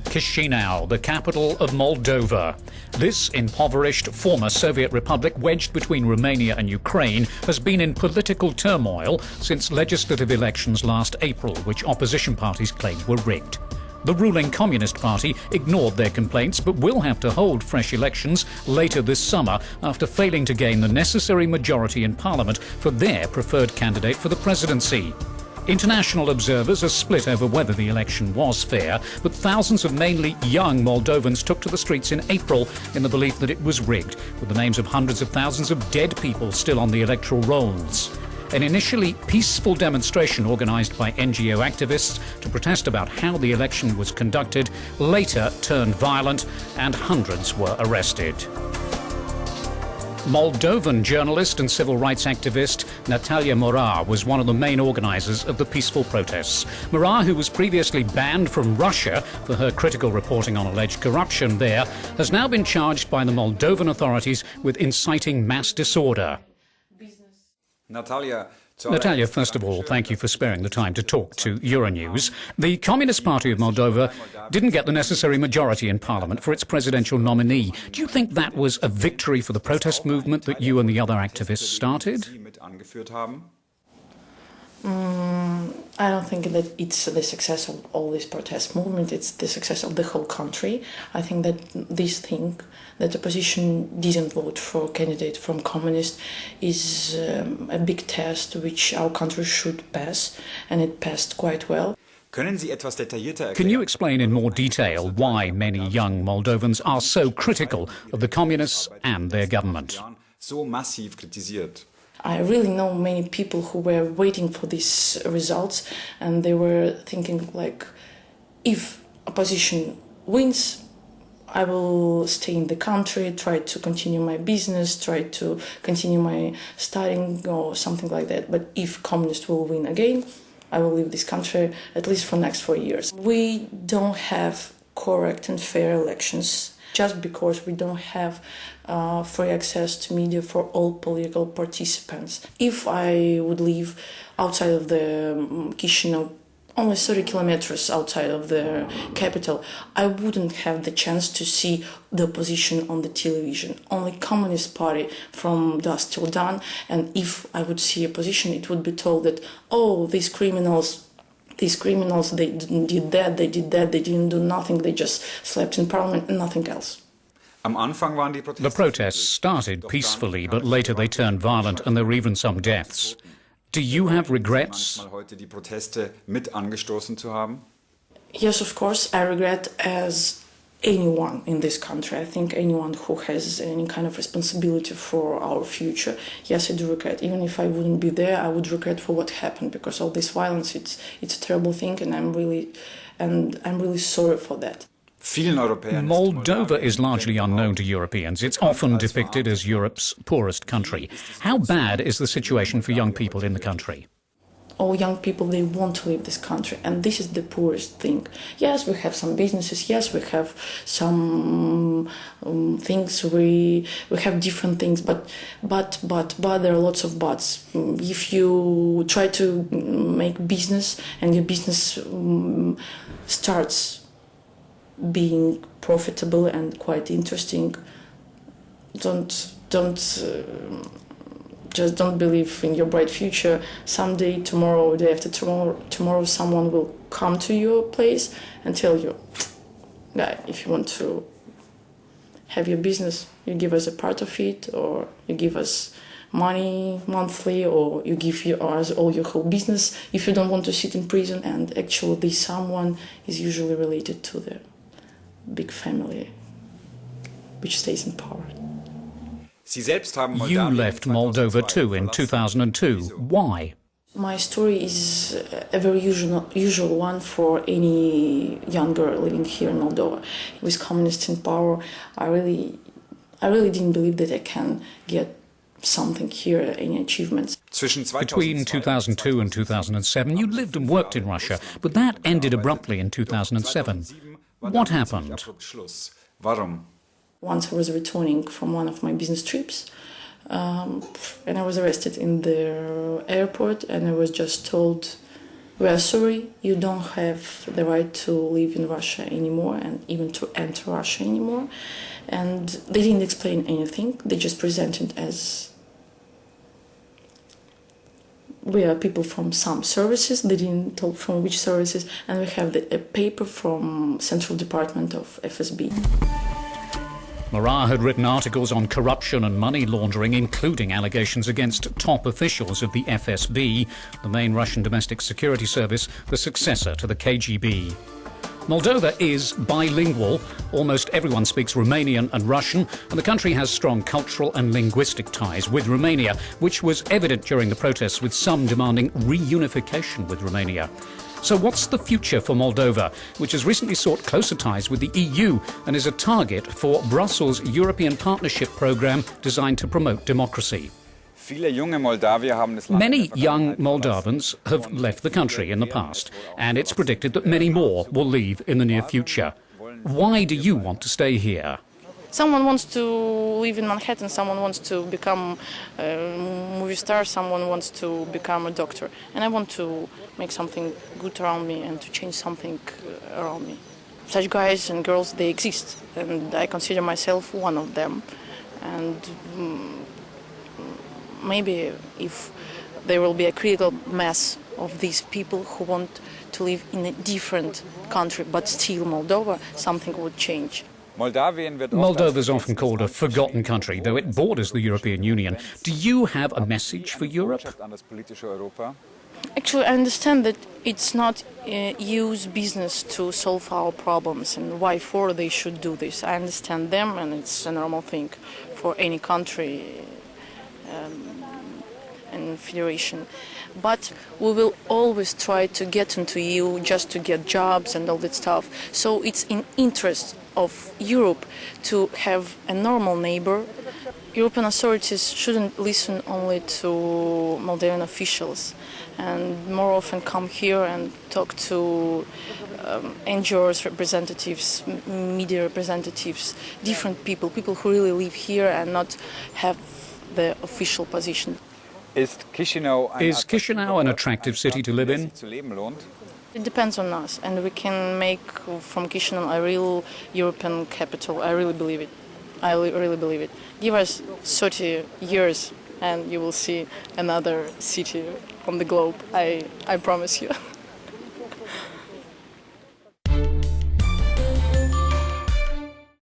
Chisinau, the capital of Moldova. This impoverished former Soviet republic wedged between Romania and Ukraine has been in political turmoil since legislative elections last April, which opposition parties claimed were rigged. The ruling Communist Party ignored their complaints but will have to hold fresh elections later this summer after failing to gain the necessary majority in parliament for their preferred candidate for the presidency. International observers are split over whether the election was fair, but thousands of mainly young Moldovans took to the streets in April in the belief that it was rigged, with the names of hundreds of thousands of dead people still on the electoral rolls. An initially peaceful demonstration organised by NGO activists to protest about how the election was conducted later turned violent and hundreds were arrested. Moldovan journalist and civil rights activist Natalia Morari was one of the main organisers of the peaceful protests. Morari, who was previously banned from Russia for her critical reporting on alleged corruption there, has now been charged by the Moldovan authorities with inciting mass disorder. Natalia, first of all, thank you for sparing the time to talk to Euronews. The Communist Party of Moldova didn't get the necessary majority in parliament for its presidential nominee. Do you think that was a victory for the protest movement that you and the other activists started? I don't think that it's the success of all this protest movement, it's the success of the whole country. I think that this thing, that the opposition didn't vote for a candidate from communist, is a big test which our country should pass, and it passed quite well. Can you explain in more detail why many young Moldovans are so critical of the communists and their government? I really know many people who were waiting for these results, and they were thinking like, if opposition wins, I will stay in the country, try to continue my business, try to continue my studying or something like that. But if communists will win again, I will leave this country at least for the next 4 years. We don't have correct and fair elections just because we don't have free access to media for all political participants. If I would live outside of the Chisinau, only 30 kilometers outside of the capital, I wouldn't have the chance to see the opposition on the television. Only Communist Party from dusk till dawn, and if I would see opposition, it would be told that, oh, these criminals, they did that, they didn't do nothing, they just slept in parliament and nothing else. The protests started peacefully, but later they turned violent and there were even some deaths. Do you have regrets? Yes, of course, I regret as anyone in this country. I think anyone who has any kind of responsibility for our future. Yes, I do regret. Even if I wouldn't be there, I would regret for what happened, because all this violence, it's a terrible thing, and I'm really sorry for that. Moldova is largely unknown to Europeans. It's often depicted as Europe's poorest country. How bad is the situation for young people in the country? All young people, they want to leave this country, and this is the poorest thing. Yes, we have some businesses, yes, we have some things, we have different things, but there are lots of buts. If you try to make business and your business starts being profitable and quite interesting, just don't believe in your bright future. Someday, tomorrow, day after tomorrow, someone will come to your place and tell you, guy, if you want to have your business, you give us a part of it, or you give us money monthly, or you give us all your whole business if you don't want to sit in prison. And actually, this someone is usually related to the big family which stays in power. You left Moldova too in 2002. Why? My story is a very usual one for any young girl living here in Moldova. With communists in power, I really didn't believe that I can get something here, any achievements. Between 2002 and 2007, you lived and worked in Russia, but that ended abruptly in 2007. What happened? Once I was returning from one of my business trips, And I was arrested in the airport, and I was just told, "We are sorry, you don't have the right to live in Russia anymore and even to enter Russia anymore." And they didn't explain anything. They just presented as, "We are people from some services." They didn't tell from which services, and we have a paper from Central Department of FSB. Morari had written articles on corruption and money laundering, including allegations against top officials of the FSB, the main Russian domestic security service, the successor to the KGB. Moldova is bilingual. Almost everyone speaks Romanian and Russian, and the country has strong cultural and linguistic ties with Romania, which was evident during the protests, with some demanding reunification with Romania. So what's the future for Moldova, which has recently sought closer ties with the EU and is a target for Brussels' European Partnership Programme designed to promote democracy? Many young Moldovans have left the country in the past, and it's predicted that many more will leave in the near future. Why do you want to stay here? Someone wants to live in Manhattan, someone wants to become a movie star, someone wants to become a doctor. And I want to make something good around me and to change something around me. Such guys and girls, they exist, and I consider myself one of them. And maybe if there will be a critical mass of these people who want to live in a different country, but still Moldova, something would change. Moldova is often called a forgotten country, though it borders the European Union. Do you have a message for Europe? Actually, I understand that it's not EU's business to solve our problems, and why for they should do this. I understand them, and it's a normal thing for any country and federation. But we will always try to get into EU just to get jobs and all that stuff. So it's in interest of Europe to have a normal neighbor. European authorities shouldn't listen only to Moldovan officials and more often come here and talk to NGOs representatives, media representatives, different people who really live here and not have the official position. Is Chisinau an attractive city to live in? It depends on us, and we can make from Chisinau a real European capital. I really believe it. I really believe it. Give us 30 years and you will see another city on the globe. I promise you.